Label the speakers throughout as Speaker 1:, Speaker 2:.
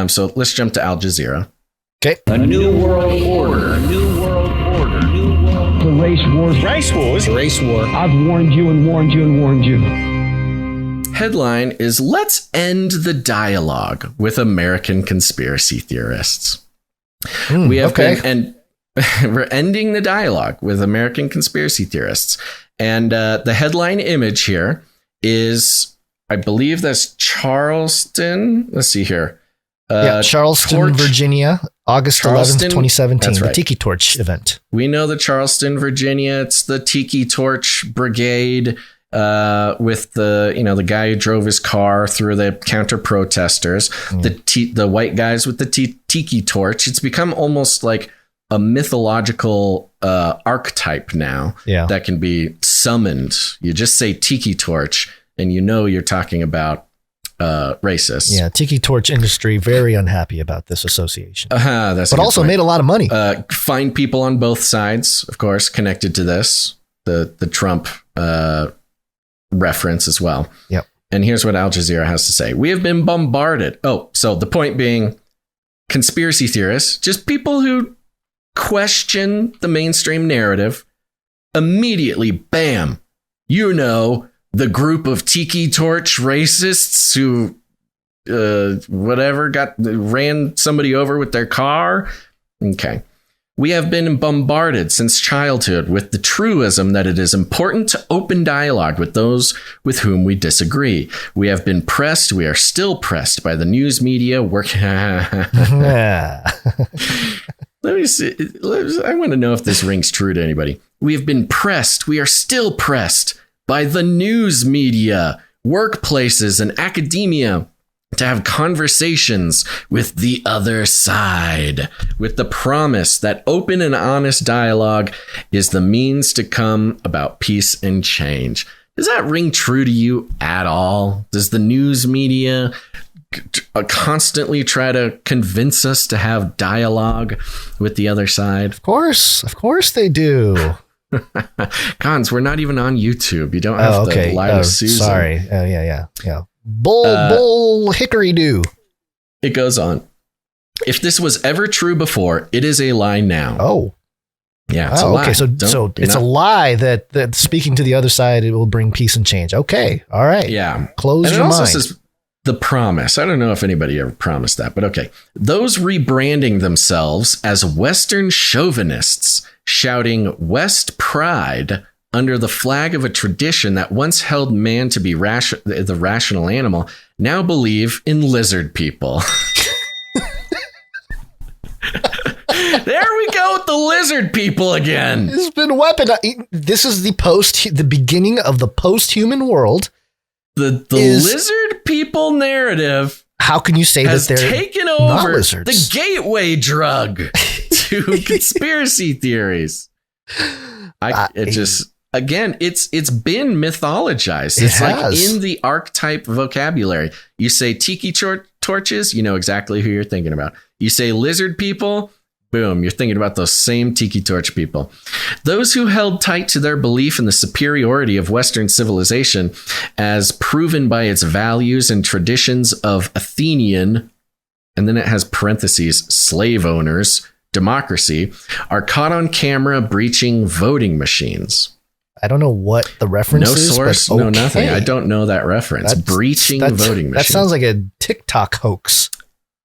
Speaker 1: So let's jump to Al Jazeera.
Speaker 2: Okay.
Speaker 3: A new world order. A new world order. New world.
Speaker 4: The race wars.
Speaker 3: Race wars.
Speaker 2: Race war.
Speaker 4: I've warned you and warned you and warned you.
Speaker 1: Headline is Let's End the Dialogue with American Conspiracy Theorists. We have been, and we're ending the dialogue with American conspiracy theorists. And the headline image here is, I believe that's Charleston. Let's see here.
Speaker 2: Charleston, Virginia, August 11th, 2017,
Speaker 1: right.
Speaker 2: the Tiki Torch event.
Speaker 1: We know the Charleston, Virginia. It's the Tiki Torch Brigade with the guy who drove his car through the counter protesters, the white guys with the Tiki Torch. It's become almost like a mythological archetype now that can be summoned. You just say Tiki Torch and you're talking about racists.
Speaker 2: Yeah, Tiki Torch industry very unhappy about this association.
Speaker 1: But
Speaker 2: also made a lot of money.
Speaker 1: Find people on both sides, of course, connected to this. The Trump reference as well.
Speaker 2: Yep.
Speaker 1: And here's what Al Jazeera has to say. We have been bombarded. Oh, so the point being, conspiracy theorists, just people who question the mainstream narrative, immediately, bam, the group of Tiki Torch racists who, ran somebody over with their car. Okay. We have been bombarded since childhood with the truism that it is important to open dialogue with those with whom we disagree. We have been pressed. We are still pressed by the news media working. Let me see. I want to know if this rings true to anybody. We have been pressed. We are still pressed by the news media, workplaces, and academia to have conversations with the other side, with the promise that open and honest dialogue is the means to come about peace and change. Does that ring true to you at all? Does the news media constantly try to convince us to have dialogue with the other side?
Speaker 2: Of course they do.
Speaker 1: Cons, we're not even on YouTube. You don't have to lie to Susan.
Speaker 2: Sorry. Yeah. Bull hickory do.
Speaker 1: It goes on. If this was ever true before, it is a lie now.
Speaker 2: Oh.
Speaker 1: Yeah, it's a lie.
Speaker 2: Okay, so it's a lie that speaking to the other side, it will bring peace and change. Okay. All right.
Speaker 1: Yeah.
Speaker 2: Close your mind.
Speaker 1: And it also says the promise. I don't know if anybody ever promised that, but okay. Those rebranding themselves as Western chauvinists, shouting West Pride under the flag of a tradition that once held man to be the rational animal, now believe in lizard people. There we go with the lizard people again.
Speaker 2: It's been weaponized. This is the beginning of the post-human world.
Speaker 1: The lizard people narrative.
Speaker 2: How can you say
Speaker 1: has
Speaker 2: that they're
Speaker 1: taken over
Speaker 2: not lizards?
Speaker 1: The gateway drug to conspiracy theories? It's been mythologized. It's like in the archetype vocabulary. You say tiki torches, you know exactly who you're thinking about. You say lizard people, boom, you're thinking about those same tiki torch people. Those who held tight to their belief in the superiority of Western civilization as proven by its values and traditions of Athenian, and then it has parentheses, slave owners, democracy, are caught on camera breaching voting machines.
Speaker 2: I don't know what the reference is.
Speaker 1: No source, no nothing. I don't know that reference. Breaching voting machines.
Speaker 2: That sounds like a TikTok hoax.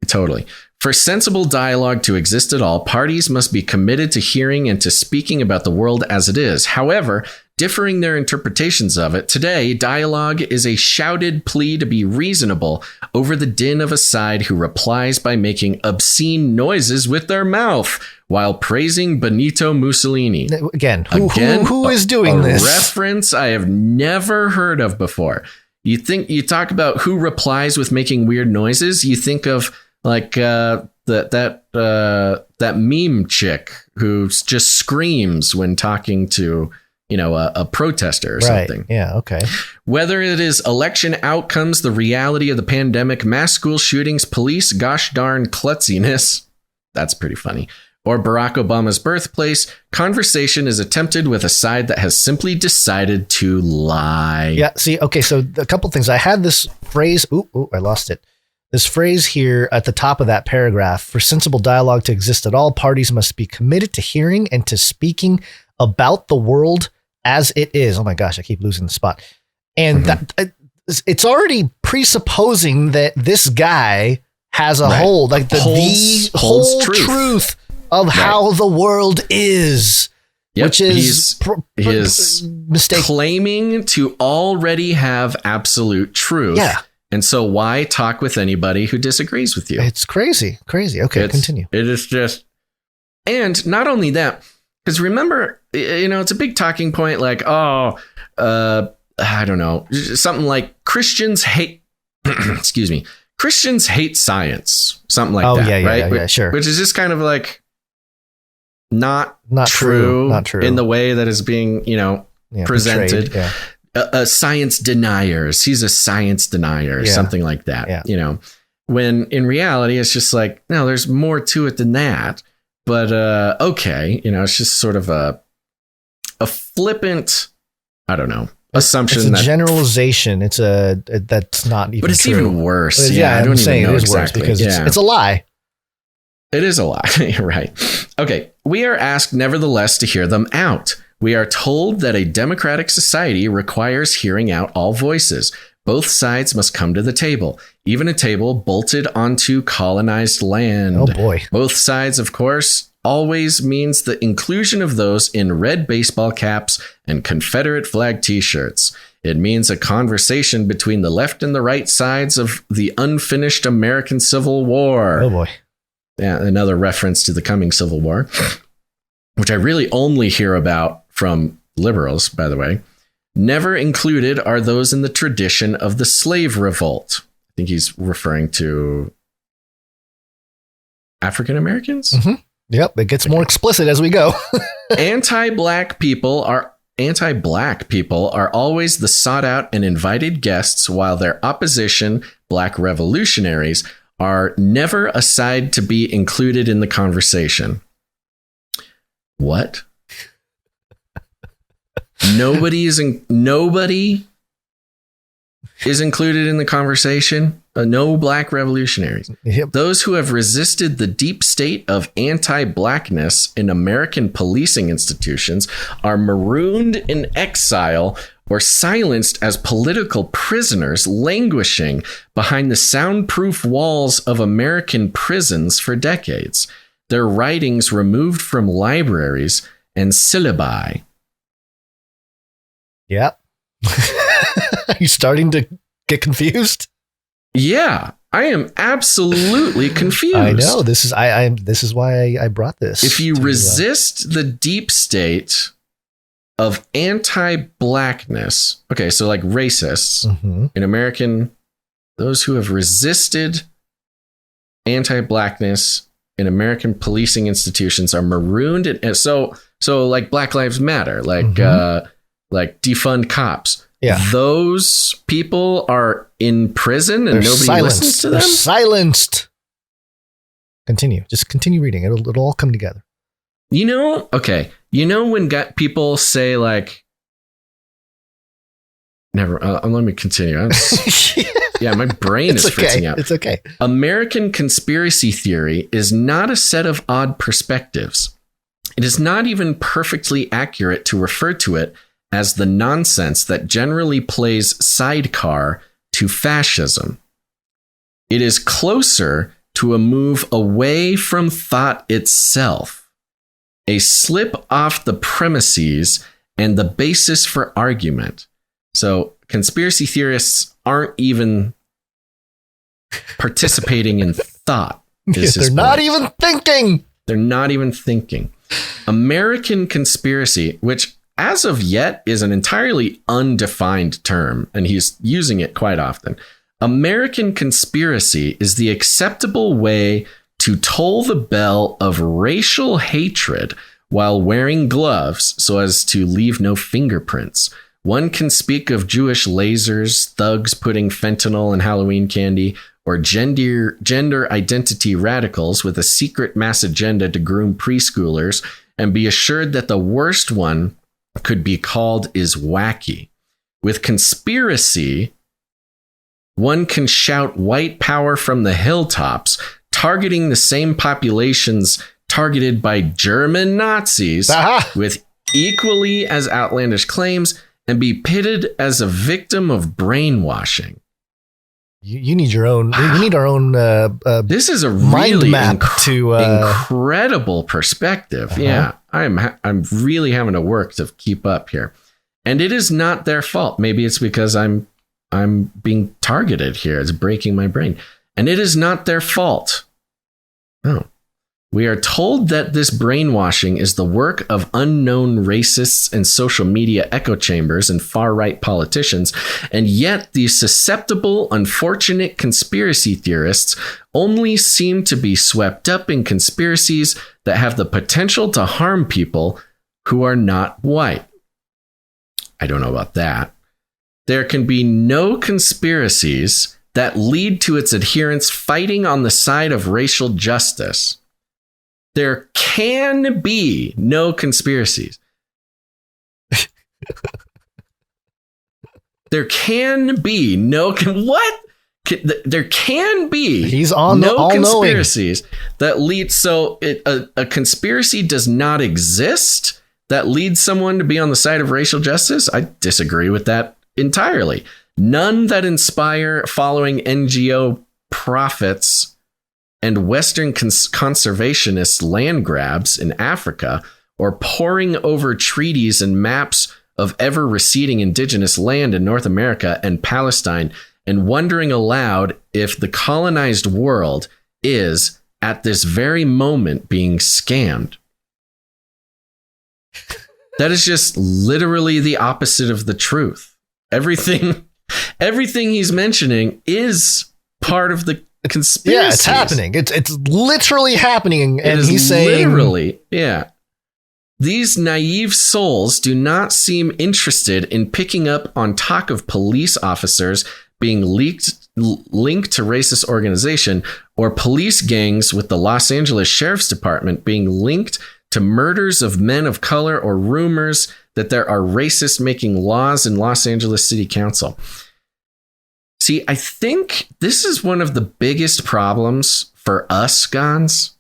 Speaker 1: Totally. For sensible dialogue to exist at all, parties must be committed to hearing and to speaking about the world as it is. However, differing their interpretations of it, today, dialogue is a shouted plea to be reasonable over the din of a side who replies by making obscene noises with their mouth while praising Benito Mussolini.
Speaker 2: Again, who is doing this?
Speaker 1: A reference I have never heard of before. You talk about who replies with making weird noises, you think of like that meme chick who just screams when talking to a protester or something.
Speaker 2: Yeah. Okay.
Speaker 1: Whether it is election outcomes, the reality of the pandemic, mass school shootings, police gosh darn klutziness, that's pretty funny, or Barack Obama's birthplace, conversation is attempted with a side that has simply decided to lie.
Speaker 2: Yeah. See. Okay. So a couple things. I had this phrase. Ooh, I lost it. This phrase here at the top of that paragraph, for sensible dialogue to exist at all, parties must be committed to hearing and to speaking about the world as it is. Oh my gosh, I keep losing the spot. And that it's already presupposing that this guy has a hold, like the whole truth of how the world is.
Speaker 1: Yep.
Speaker 2: Which is
Speaker 1: he's
Speaker 2: mistake.
Speaker 1: Claiming to already have absolute truth.
Speaker 2: Yeah.
Speaker 1: And so why talk with anybody who disagrees with you?
Speaker 2: It's crazy. Okay, continue.
Speaker 1: It is just, and not only that, because remember, it's a big talking point like, I don't know, something like Christians hate, excuse me, Christians hate science, something like that, right?
Speaker 2: Yeah, sure.
Speaker 1: Which is just kind of like, not
Speaker 2: true
Speaker 1: in the way that is being, presented.
Speaker 2: Betrayed,
Speaker 1: Science deniers. He's a science denier, something like that.
Speaker 2: Yeah.
Speaker 1: When in reality, it's just like, no, there's more to it than that. But okay, it's just sort of a flippant, I don't know, assumption.
Speaker 2: It's a generalization. That's not even.
Speaker 1: But it's
Speaker 2: true.
Speaker 1: even worse.
Speaker 2: I don't
Speaker 1: even know
Speaker 2: it is
Speaker 1: exactly.
Speaker 2: worse because it's a lie.
Speaker 1: It is a lie, right? Okay, we are asked nevertheless to hear them out. We are told that a democratic society requires hearing out all voices. Both sides must come to the table, even a table bolted onto colonized land.
Speaker 2: Oh boy.
Speaker 1: Both sides, of course, always means the inclusion of those in red baseball caps and Confederate flag t-shirts. It means a conversation between the left and the right sides of the unfinished American Civil War.
Speaker 2: Oh boy.
Speaker 1: Yeah, another reference to the coming Civil War, which I really only hear about from liberals, by the way. Never included are those in the tradition of the slave revolt. I think he's referring to African Americans.
Speaker 2: Mm-hmm. Yep, it gets more explicit as we go.
Speaker 1: Anti-black people are always the sought out and invited guests, while their opposition, black revolutionaries, are never a side to be included in the conversation. What? Nobody is included in the conversation. No black revolutionaries.
Speaker 2: Yep.
Speaker 1: Those who have resisted the deep state of anti-blackness in American policing institutions are marooned in exile or silenced as political prisoners languishing behind the soundproof walls of American prisons for decades. Their writings removed from libraries and syllabi.
Speaker 2: Yep. Are you starting to get confused?
Speaker 1: Yeah, I am absolutely confused.
Speaker 2: I know. This is why I brought this.
Speaker 1: If you resist the deep state of anti-blackness, okay, so like racists in American, those who have resisted anti-blackness in American policing institutions are marooned. So like Black Lives Matter, like defund cops.
Speaker 2: Yeah.
Speaker 1: Those people are in prison and nobody listens to them?
Speaker 2: They're silenced. Continue. Just continue reading. It'll all come together.
Speaker 1: Okay. When people say like, never, let me continue. Yeah, my brain is fritzing out.
Speaker 2: It's okay.
Speaker 1: American conspiracy theory is not a set of odd perspectives. It is not even perfectly accurate to refer to it as the nonsense that generally plays sidecar to fascism. It is closer to a move away from thought itself, a slip off the premises and the basis for argument. So conspiracy theorists aren't even participating in thought.
Speaker 2: They're not even thinking.
Speaker 1: They're not even thinking. American conspiracy, which as of yet is an entirely undefined term, and he's using it quite often. American conspiracy is the acceptable way to toll the bell of racial hatred while wearing gloves so as to leave no fingerprints. One can speak of Jewish lasers, thugs putting fentanyl in Halloween candy, or gender identity radicals with a secret mass agenda to groom preschoolers, and be assured that the worst one could be called is wacky. With conspiracy, one can shout white power from the hilltops, targeting the same populations targeted by German Nazis with equally as outlandish claims and be pitted as a victim of brainwashing.
Speaker 2: You need your own. We need our own.
Speaker 1: This is a
Speaker 2: mind
Speaker 1: really
Speaker 2: map to
Speaker 1: incredible perspective. Yeah, I'm really having to work to keep up here, and it is not their fault. Maybe it's because I'm being targeted here. It's breaking my brain, and it is not their fault. No. We are told that this brainwashing is the work of unknown racists and social media echo chambers and far-right politicians, and yet these susceptible, unfortunate conspiracy theorists only seem to be swept up in conspiracies that have the potential to harm people who are not white. I don't know about that. There can be no conspiracies that lead to its adherents fighting on the side of racial justice. There can be no conspiracies. There can be no what? There can be
Speaker 2: He's on
Speaker 1: no conspiracies that lead. So a conspiracy does not exist that leads someone to be on the side of racial justice. I disagree with that entirely. None that inspire following NGO profits and Western conservationist land grabs in Africa, or poring over treaties and maps of ever receding indigenous land in North America and Palestine, and wondering aloud if the colonized world is, at this very moment, being scammed. That is just literally the opposite of the truth. Everything he's mentioning is part of the conspiracy.
Speaker 2: Yeah, it's happening. It's literally happening. And he's saying
Speaker 1: literally, yeah. These naive souls do not seem interested in picking up on talk of police officers being linked to racist organization, or police gangs with the Los Angeles Sheriff's Department being linked to murders of men of color, or rumors that there are racists making laws in Los Angeles City Council. See, I think this is one of the biggest problems for us, Gons,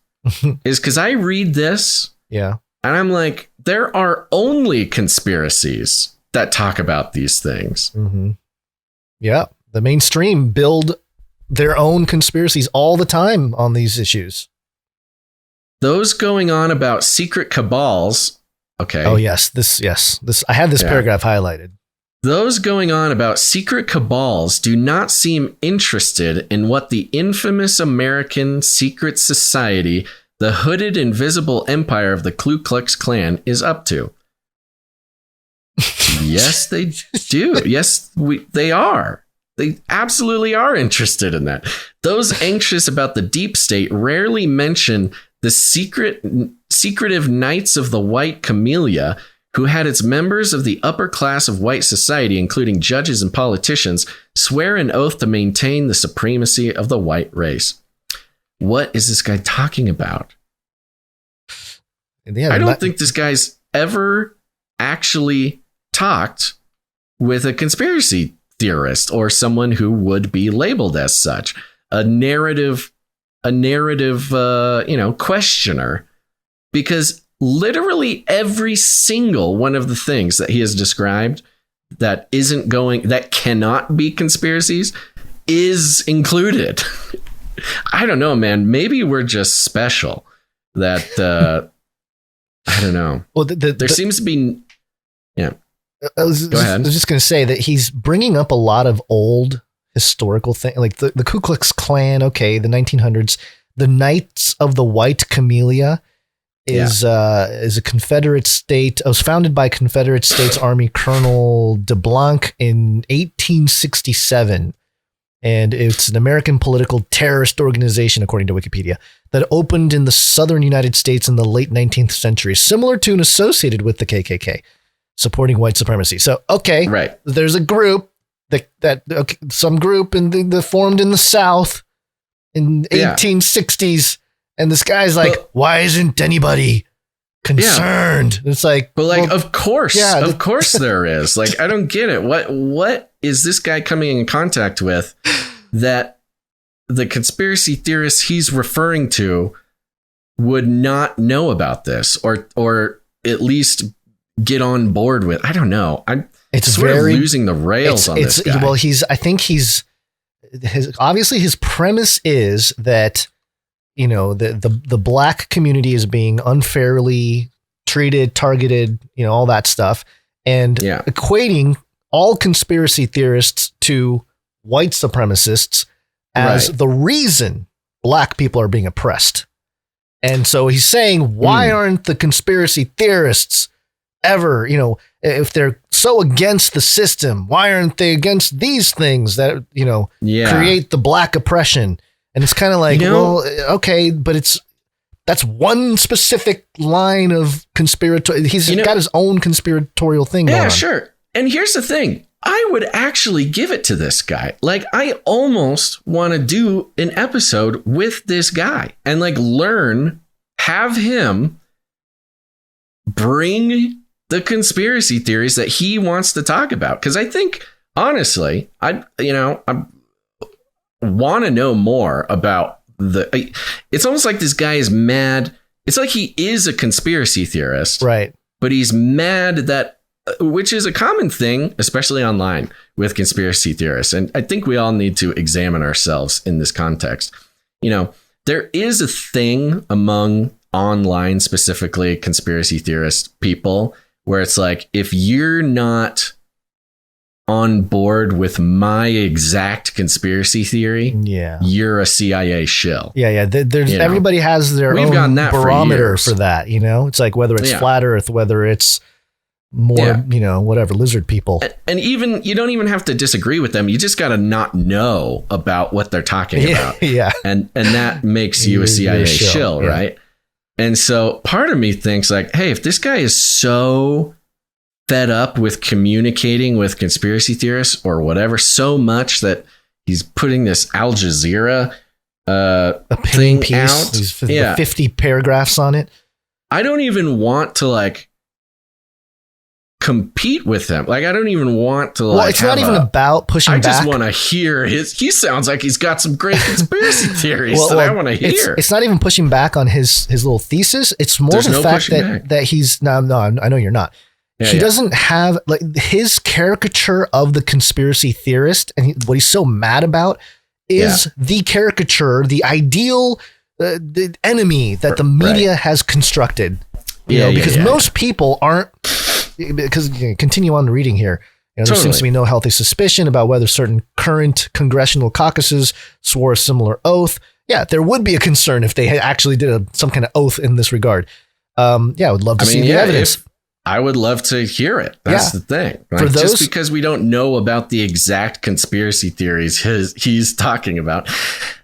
Speaker 1: is because I read this, and I'm like, there are only conspiracies that talk about these things.
Speaker 2: Mm-hmm. Yeah, the mainstream build their own conspiracies all the time on these issues.
Speaker 1: Those going on about secret cabals. Okay.
Speaker 2: Oh, yes. This. I have this paragraph highlighted.
Speaker 1: Those going on about secret cabals do not seem interested in what the infamous American secret society, the hooded invisible empire of the Ku Klux Klan, is up to. Yes, they do. Yes, they are. They absolutely are interested in that. Those anxious about the deep state rarely mention the secretive Knights of the White Camellia, who had its members of the upper class of white society, including judges and politicians, swear an oath to maintain the supremacy of the white race. What is this guy talking about? I don't think this guy's ever actually talked with a conspiracy theorist or someone who would be labeled as such, a narrative, questioner, because literally every single one of the things that he has described that cannot be conspiracies is included. I don't know, man. Maybe we're just special. That I don't know. Well, there seems to be. Yeah.
Speaker 2: Go ahead. I was just going to say that he's bringing up a lot of old historical things, like the Ku Klux Klan. Okay, the 1900s. The Knights of the White Camellia is a Confederate state. It was founded by Confederate States Army Colonel DeBlanc in 1867. And it's an American political terrorist organization, according to Wikipedia, that opened in the southern United States in the late 19th century, similar to and associated with the KKK, supporting white supremacy. So, okay, right. There's a group some group formed in the South in 1860s, and this guy's like, why isn't anybody concerned. It's like,
Speaker 1: but like,
Speaker 2: well,
Speaker 1: of course there is. Like, I don't get it. What is this guy coming in contact with that the conspiracy theorists he's referring to would not know about this, or at least get on board with? I don't know. I'm sort of losing the rails on this guy.
Speaker 2: Well, obviously his premise is that, you know, the black community is being unfairly treated, targeted, you know, all that stuff, and equating all conspiracy theorists to white supremacists as the reason black people are being oppressed. And so he's saying, why aren't the conspiracy theorists ever, you know, if they're so against the system, why aren't they against these things that, you know, create the black oppression? And it's kind of like, well, okay, but that's one specific line of conspiratorial. He's got his own conspiratorial thing going on. Yeah,
Speaker 1: sure. And here's the thing. I would actually give it to this guy. Like, I almost want to do an episode with this guy and like have him bring the conspiracy theories that he wants to talk about. Because I think, honestly, I want to know more about it's almost like this guy is mad. It's like he is a conspiracy theorist,
Speaker 2: right?
Speaker 1: But he's mad that, which is a common thing, especially online with conspiracy theorists. And I think we all need to examine ourselves in this context. You know, there is a thing among online, specifically conspiracy theorist people, where it's like, if you're not on board with my exact conspiracy theory, you're a CIA shill.
Speaker 2: There's everybody has their own barometer for that. You know, it's like whether it's flat Earth, whether it's more, you know, whatever, lizard people.
Speaker 1: And even you don't even have to disagree with them. You just got to not know about what they're talking about. And that makes you a CIA shill, right? And so part of me thinks like, hey, if this guy is so fed up with communicating with conspiracy theorists or whatever so much that he's putting this Al Jazeera
Speaker 2: opinion piece out, 50 paragraphs on it.
Speaker 1: I don't even want to like compete with him. Like, I don't even want to.
Speaker 2: Well, it's not even about pushing back.
Speaker 1: I just want to hear he sounds like he's got some great conspiracy theories that I want to hear.
Speaker 2: It's not even pushing back on his little thesis. It's more the fact that he's no. I know you're not. He doesn't have like his caricature of the conspiracy theorist, and what he's so mad about is the caricature, the ideal, the enemy that the media has constructed. You know, because most people aren't. Because continue on reading here. You know, there seems to be no healthy suspicion about whether certain current congressional caucuses swore a similar oath. Yeah, there would be a concern if they actually did some kind of oath in this regard. I would love to see the evidence.
Speaker 1: I would love to hear it. That's the thing. Like, just because we don't know about the exact conspiracy theories he's talking about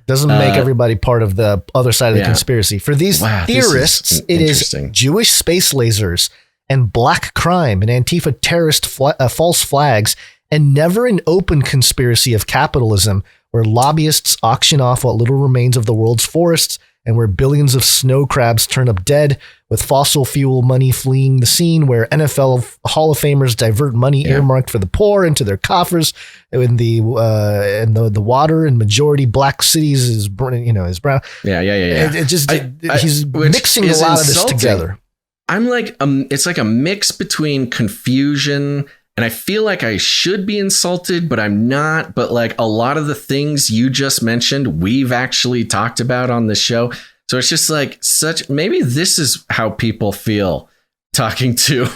Speaker 2: doesn't make everybody part of the other side of the conspiracy. For these theorists, it is Jewish space lasers and black crime and Antifa terrorist false flags, and never an open conspiracy of capitalism where lobbyists auction off what little remains of the world's forests and where billions of snow crabs turn up dead, with fossil fuel money fleeing the scene, where NFL Hall of Famers divert money earmarked for the poor into their coffers, and the water in majority black cities is burning, is brown. He's mixing a lot of this together.
Speaker 1: I'm like, it's like a mix between confusion, and I feel like I should be insulted, but I'm not. But like a lot of the things you just mentioned, we've actually talked about on this show. So it's just like maybe this is how people feel talking to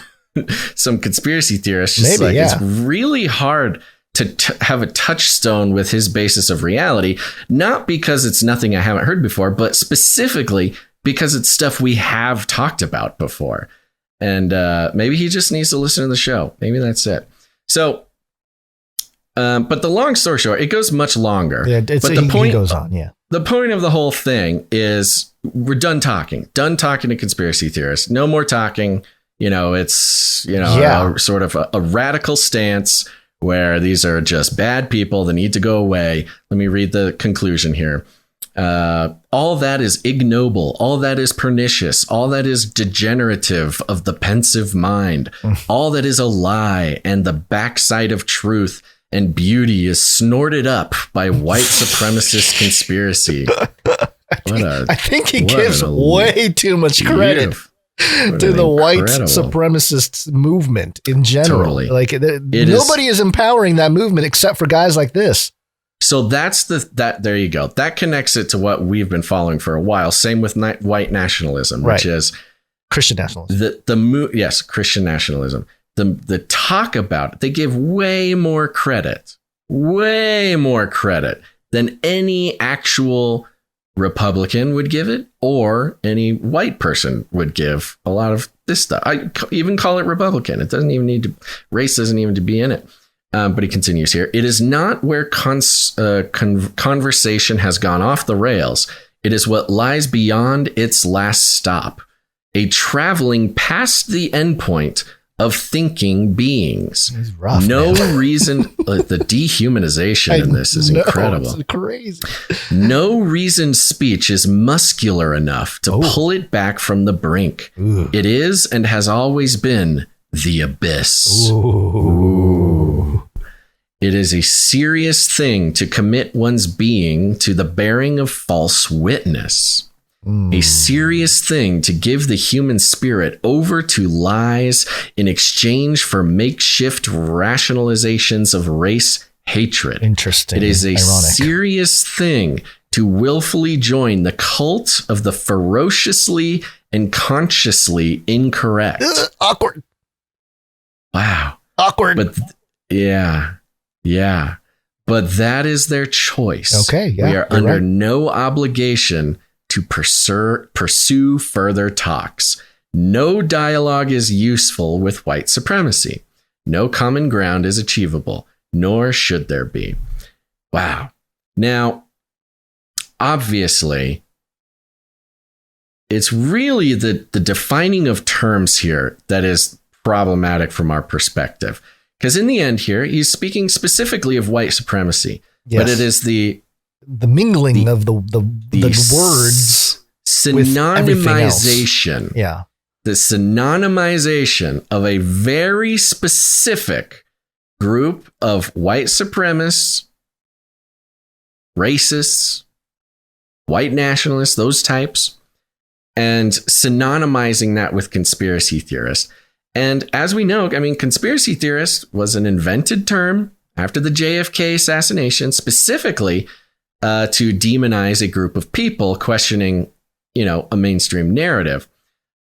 Speaker 1: some conspiracy theorists. It's really hard to have a touchstone with his basis of reality, not because it's nothing I haven't heard before, but specifically because it's stuff we have talked about before. And maybe he just needs to listen to the show. Maybe that's it. So, but the long story short, it goes much longer.
Speaker 2: Yeah, but the point goes on. Yeah.
Speaker 1: The point of the whole thing is we're done talking to conspiracy theorists. No more talking. It's, sort of a radical stance where these are just bad people that need to go away. Let me read the conclusion here. All that is ignoble. All that is pernicious. All that is degenerative of the pensive mind. All that is a lie and the backside of truth and beauty is snorted up by white supremacist conspiracy.
Speaker 2: I think he gives way too much credit to the white supremacist movement in general.
Speaker 1: Totally.
Speaker 2: Like nobody is empowering that movement except for guys like this.
Speaker 1: So that's there you go. That connects it to what we've been following for a while. Same with white nationalism, which is
Speaker 2: Christian nationalism.
Speaker 1: Yes, Christian nationalism. The talk about it, they give way more credit than any actual Republican would give it, or any white person would give a lot of this stuff. I even call it Republican. It doesn't even need to, race doesn't even to be in it. But he continues here. It is not where conversation has gone off the rails. It is what lies beyond its last stop, a traveling past the endpoint of thinking beings.
Speaker 2: He's rough,
Speaker 1: reason. The dehumanization in this is incredible.
Speaker 2: It's crazy.
Speaker 1: No reasoned speech is muscular enough to pull it back from the brink.
Speaker 2: Ooh.
Speaker 1: It is and has always been the abyss.
Speaker 2: Ooh.
Speaker 1: It is a serious thing to commit one's being to the bearing of false witness. A serious thing to give the human spirit over to lies in exchange for makeshift rationalizations of race hatred.
Speaker 2: Interesting.
Speaker 1: It is a
Speaker 2: ironic.
Speaker 1: Serious thing to willfully join the cult of the ferociously and consciously incorrect.
Speaker 2: Awkward.
Speaker 1: Wow.
Speaker 2: Awkward.
Speaker 1: But yeah. But that is their choice.
Speaker 2: Okay. Yeah,
Speaker 1: we are under no obligation to pursue further talks. No dialogue is useful with white supremacy. No common ground is achievable, nor should there be. Wow. Now, obviously, it's really the defining of terms here that is problematic from our perspective. Because in the end here, he's speaking specifically of white supremacy. Yes. But it is the
Speaker 2: mingling of the words,
Speaker 1: synonymization.
Speaker 2: Yeah.
Speaker 1: The synonymization of a very specific group of white supremacists, racists, white nationalists, those types, and synonymizing that with conspiracy theorists. And as we know, I mean, conspiracy theorist was an invented term after the JFK assassination, specifically to demonize a group of people questioning, a mainstream narrative.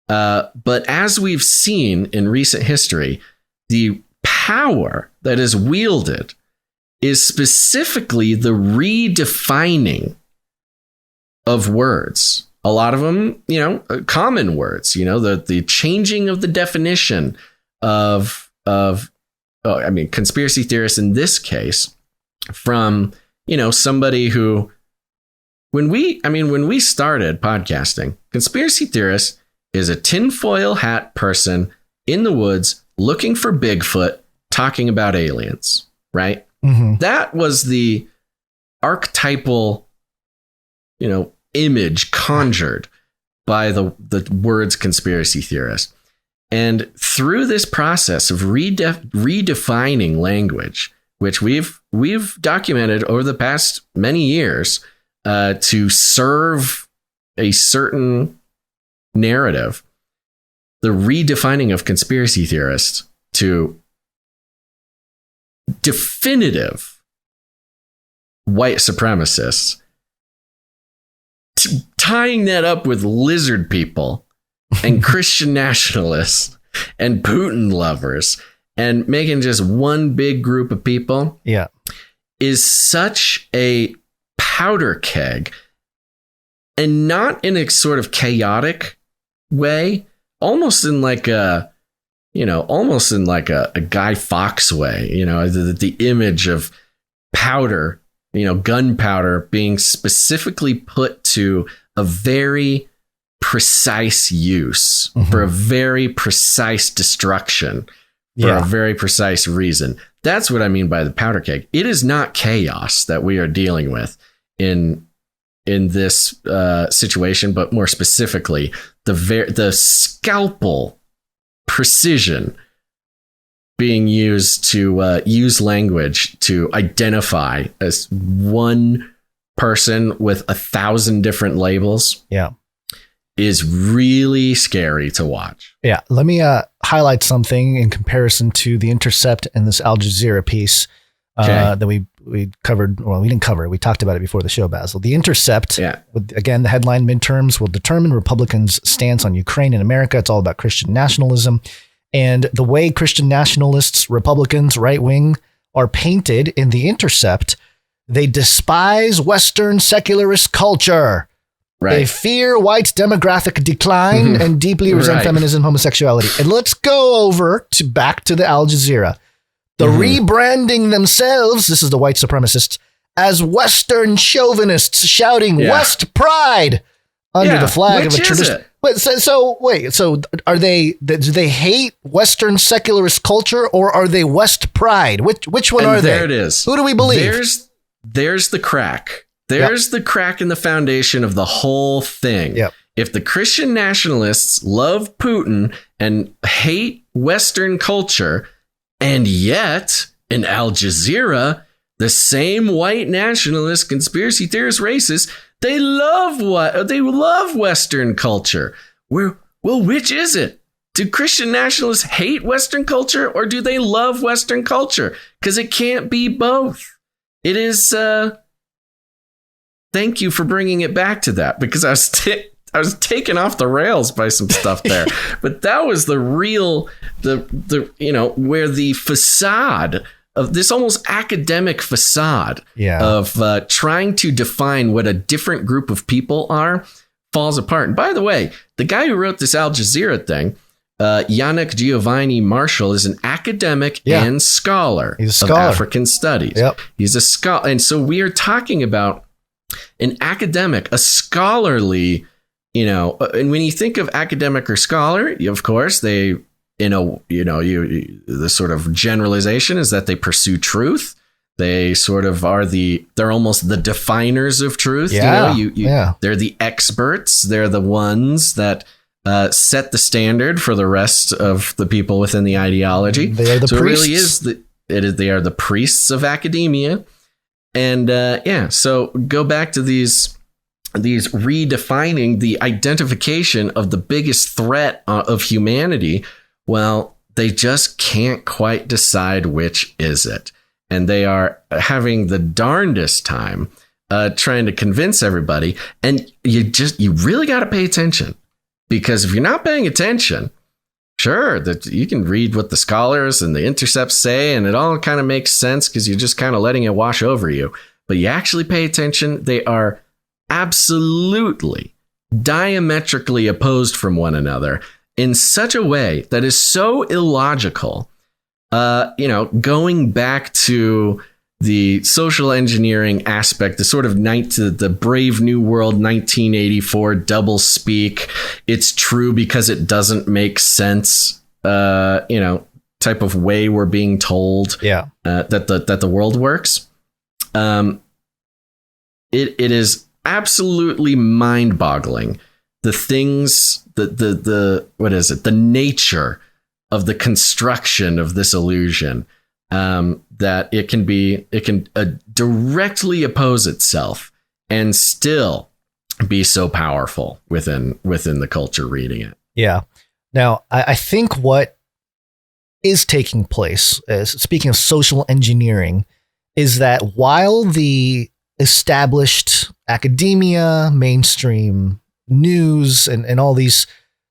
Speaker 1: But as we've seen in recent history, the power that is wielded is specifically the redefining of words. A lot of them, common words, the changing of the definition of conspiracy theorists in this case from, somebody who, when we started podcasting, conspiracy theorist is a tinfoil hat person in the woods looking for Bigfoot, talking about aliens, right?
Speaker 2: Mm-hmm.
Speaker 1: That was the archetypal, image conjured by the words conspiracy theorist. And through this process of redefining language, which we've documented over the past many years to serve a certain narrative, the redefining of conspiracy theorists to definitive white supremacists, tying that up with lizard people and Christian nationalists and Putin lovers and making just one big group of people is such a powder keg, and not in a sort of chaotic way, almost in like a Guy Fawkes way, the image of powder, gunpowder being specifically put to a very precise use for a very precise destruction for a very precise reason. That's what I mean by the powder keg. It is not chaos that we are dealing with in in this situation, but more specifically, the scalpel precision being used to use language to identify as one person with 1,000 different labels.
Speaker 2: Yeah.
Speaker 1: Is really scary to watch.
Speaker 2: Yeah. Let me highlight something in comparison to The Intercept and this Al Jazeera piece that we covered. Well, we didn't cover it. We talked about it before the show, Basil. The Intercept, again, the headline midterms will determine Republicans' stance on Ukraine and America. It's all about Christian nationalism. And the way Christian nationalists, Republicans, right wing are painted in The Intercept, they despise Western secularist culture.
Speaker 1: Right.
Speaker 2: They fear white demographic decline and deeply resent feminism, homosexuality. And let's go over back to the Al Jazeera. The rebranding themselves, this is the white supremacists, as Western chauvinists shouting West pride under the flag of a tradition. Wait, so are they? Do they hate Western secularist culture, or are they West pride? Which one are they?
Speaker 1: There it is.
Speaker 2: Who do we believe?
Speaker 1: There's the crack. There's the crack in the foundation of the whole thing.
Speaker 2: Yep.
Speaker 1: If the Christian nationalists love Putin and hate Western culture, and yet in Al Jazeera, the same white nationalist, conspiracy theorist, racists, they love Western culture. Which is it? Do Christian nationalists hate Western culture, or do they love Western culture? Because it can't be both. It is. Thank you for bringing it back to that, because I was taken off the rails by some stuff there. But that was the real, where the facade of this almost academic facade of trying to define what a different group of people are falls apart. And by the way, the guy who wrote this Al Jazeera thing, Yannick Giovanni Marshall, is an academic and scholar of African studies. Yep. He's a scholar. And so we are talking about an academic, a scholarly, and when you think of academic or scholar, of course, the sort of generalization is that they pursue truth. They sort of they're almost the definers of truth.
Speaker 2: Yeah.
Speaker 1: They're the experts. They're the ones that set the standard for the rest of the people within the ideology.
Speaker 2: They are the priests.
Speaker 1: It really is they are the priests of academia. And so go back to these redefining the identification of the biggest threat of humanity. Well, they just can't quite decide which is it. And they are having the darndest time trying to convince everybody. And you really got to pay attention, because if you're not paying attention, sure, that you can read what the scholars and the intercepts say, and it all kind of makes sense because you're just kind of letting it wash over you. But you actually pay attention, they are absolutely diametrically opposed from one another in such a way that is so illogical. Going back to the social engineering aspect, the sort of the Brave New World 1984 double speak. It's true because it doesn't make sense, type of way we're being told that the world works. It is absolutely mind-boggling. The things, the nature of the construction of this illusion, that it can directly oppose itself and still be so powerful within the culture reading it.
Speaker 2: Yeah. Now, I think what is taking place, speaking of social engineering, is that while the established academia, mainstream news, and all these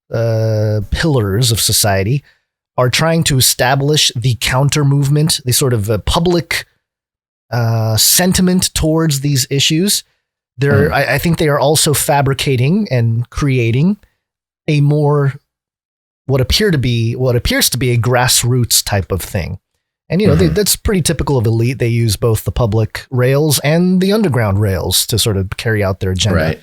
Speaker 2: pillars of society are trying to establish the counter movement, the sort of public sentiment towards these issues, I think they are also fabricating and creating a more what appears to be a grassroots type of thing. And, that's pretty typical of elite. They use both the public rails and the underground rails to sort of carry out their agenda.